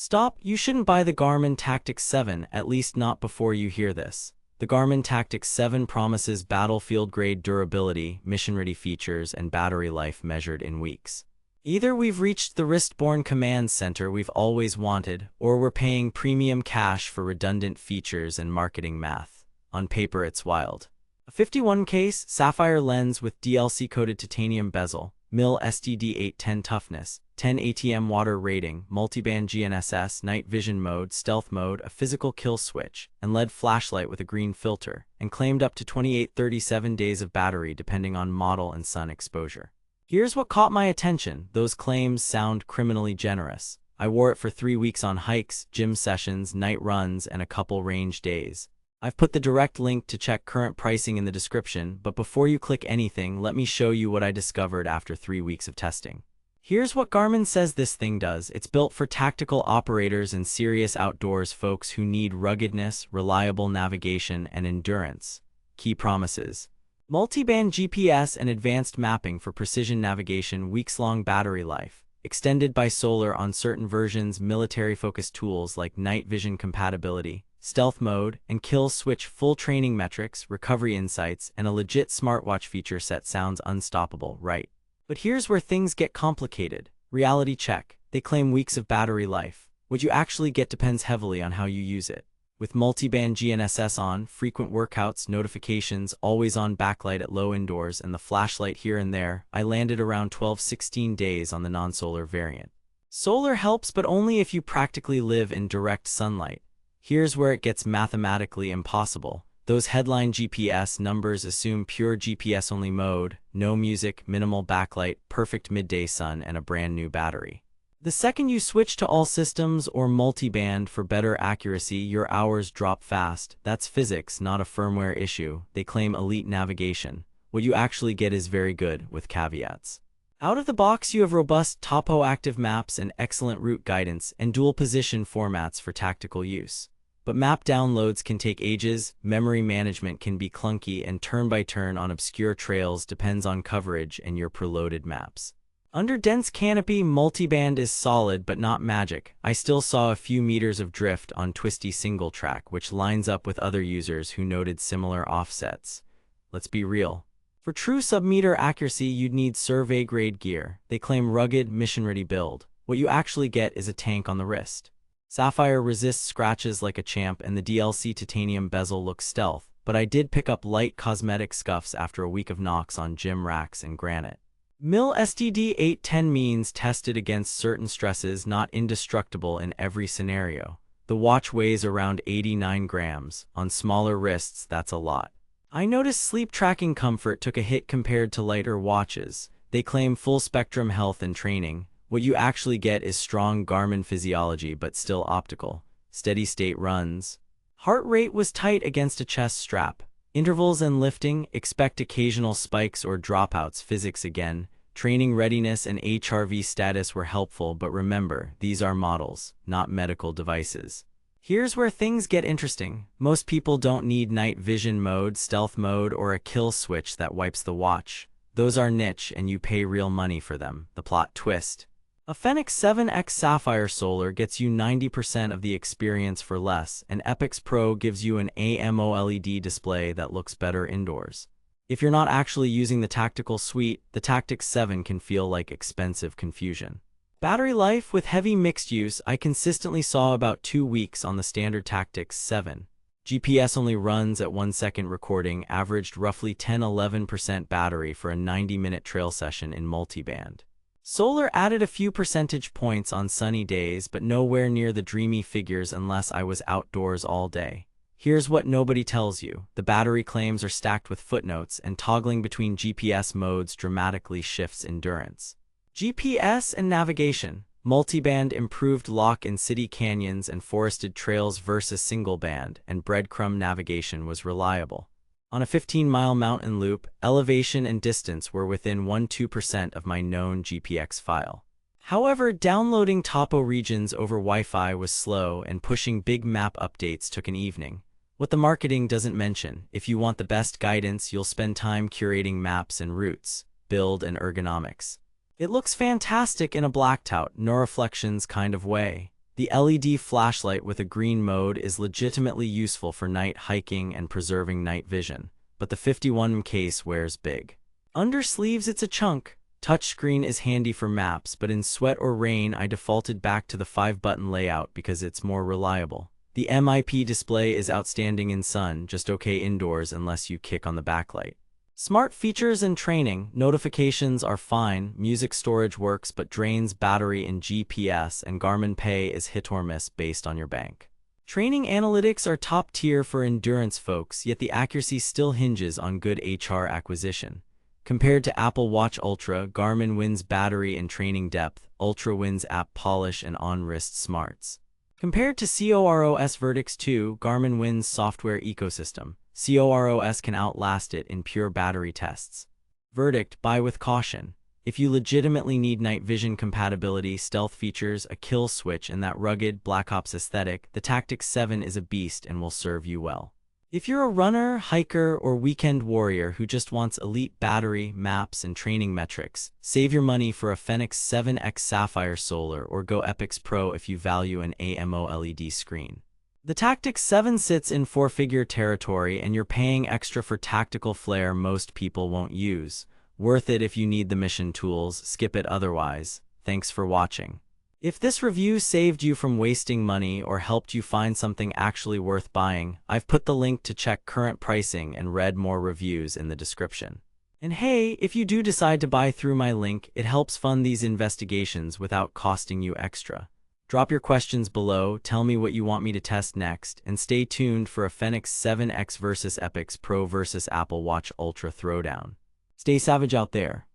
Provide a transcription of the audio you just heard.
Stop, you shouldn't buy the Garmin Tactix 7, at least not before you hear this. The Garmin Tactix 7 promises battlefield-grade durability, mission-ready features, and battery life measured in weeks. Either we've reached the wrist-borne command center we've always wanted, or we're paying premium cash for redundant features and marketing math. On paper, it's wild. A 51-case, sapphire lens with DLC-coated titanium bezel, mil STD810 toughness, 10 ATM water rating, multiband GNSS, night vision mode, stealth mode, a physical kill switch, and LED flashlight with a green filter, and claimed up to 28-37 days of battery depending on model and sun exposure. Here's what caught my attention. Those claims sound criminally generous. I wore it for 3 weeks on hikes, gym sessions, night runs, and a couple range days. I've put the direct link to check current pricing in the description, but before you click anything, let me show you what I discovered after 3 weeks of testing. Here's what Garmin says this thing does. It's built for tactical operators and serious outdoors folks who need ruggedness, reliable navigation, and endurance. Key promises: multi-band GPS and advanced mapping for precision navigation, weeks-long battery life, extended by solar on certain versions, military-focused tools like night vision compatibility, stealth mode, and kill switch, full training metrics, recovery insights, and a legit smartwatch feature set. Sounds unstoppable, right? But here's where things get complicated. Reality check. They claim weeks of battery life. What you actually get depends heavily on how you use it. With multi-band GNSS on, frequent workouts, notifications, always-on backlight at low indoors, and the flashlight here and there, I landed around 12-16 days on the non-solar variant. Solar helps, but only if you practically live in direct sunlight. Here's where it gets mathematically impossible. Those headline GPS numbers assume pure GPS-only mode, no music, minimal backlight, perfect midday sun, and a brand new battery. The second you switch to all systems or multi-band for better accuracy, your hours drop fast. That's physics, not a firmware issue. They claim elite navigation. What you actually get is very good, with caveats. Out of the box, you have robust topo-active maps and excellent route guidance and dual-position formats for tactical use. But map downloads can take ages, memory management can be clunky, and turn-by-turn on obscure trails depends on coverage and your preloaded maps. Under dense canopy, multiband is solid but not magic. I still saw a few meters of drift on twisty single track, which lines up with other users who noted similar offsets. Let's be real. For true sub-meter accuracy, you'd need survey-grade gear. They claim rugged, mission-ready build. What you actually get is a tank on the wrist. Sapphire resists scratches like a champ, and the DLC titanium bezel looks stealth, but I did pick up light cosmetic scuffs after a week of knocks on gym racks and granite. Mil STD810 means tested against certain stresses, not indestructible in every scenario. The watch weighs around 89 grams. On smaller wrists, that's a lot. I noticed sleep tracking comfort took a hit compared to lighter watches. They claim full-spectrum health and training. What you actually get is strong Garmin physiology but still optical. Steady-state runs. Heart rate was tight against a chest strap. Intervals and lifting, expect occasional spikes or dropouts. Physics again. Training readiness and HRV status were helpful, but remember, these are models, not medical devices. Here's where things get interesting. Most people don't need night vision mode, stealth mode, or a kill switch that wipes the watch. Those are niche and you pay real money for them. The plot twist. A Fenix 7X Sapphire Solar gets you 90% of the experience for less, and Epix Pro gives you an AMOLED display that looks better indoors. If you're not actually using the tactical suite, the Tactix 7 can feel like expensive confusion. Battery life with heavy mixed use, I consistently saw about 2 weeks on the standard Tactix 7. GPS only runs at 1 second recording, averaged roughly 10-11% battery for a 90-minute trail session in multiband. Solar added a few percentage points on sunny days, but nowhere near the dreamy figures unless I was outdoors all day. Here's what nobody tells you. The battery claims are stacked with footnotes, and toggling between GPS modes dramatically shifts endurance. GPS and navigation. Multiband improved lock in city canyons and forested trails versus single band, and breadcrumb navigation was reliable. On a 15-mile mountain loop, elevation and distance were within 1-2% of my known GPX file. However, downloading topo regions over Wi-Fi was slow, and pushing big map updates took an evening. What the marketing doesn't mention: if you want the best guidance, you'll spend time curating maps and routes, build and ergonomics. It looks fantastic in a blacked out, no reflections kind of way. The LED flashlight with a green mode is legitimately useful for night hiking and preserving night vision, but the 51mm case wears big. Under sleeves it's a chunk. Touchscreen is handy for maps, but in sweat or rain I defaulted back to the 5-button layout because it's more reliable. The MIP display is outstanding in sun, just okay indoors unless you kick on the backlight. Smart features and training. Notifications are fine, music storage works but drains battery in GPS, and Garmin Pay is hit or miss based on your bank. Training analytics are top tier for endurance folks, yet the accuracy still hinges on good HR acquisition. Compared to Apple Watch Ultra, Garmin wins battery and training depth, Ultra wins app polish and on-wrist smarts. Compared to COROS Vertix 2, Garmin wins software ecosystem. COROS can outlast it in pure battery tests. Verdict: buy with caution. If you legitimately need night vision compatibility, stealth features, a kill switch, and that rugged Black Ops aesthetic, the Tactix 7 is a beast and will serve you well. If you're a runner, hiker, or weekend warrior who just wants elite battery, maps, and training metrics, save your money for a Fenix 7X Sapphire Solar or go Epix Pro if you value an AMOLED screen. The Tactix 7 sits in four-figure territory and you're paying extra for tactical flair most people won't use. Worth it if you need the mission tools, skip it otherwise. Thanks for watching. If this review saved you from wasting money or helped you find something actually worth buying, I've put the link to check current pricing and read more reviews in the description. And hey, if you do decide to buy through my link, it helps fund these investigations without costing you extra. Drop your questions below, tell me what you want me to test next, and stay tuned for a Fenix 7X vs Epix Pro vs Apple Watch Ultra throwdown. Stay savage out there.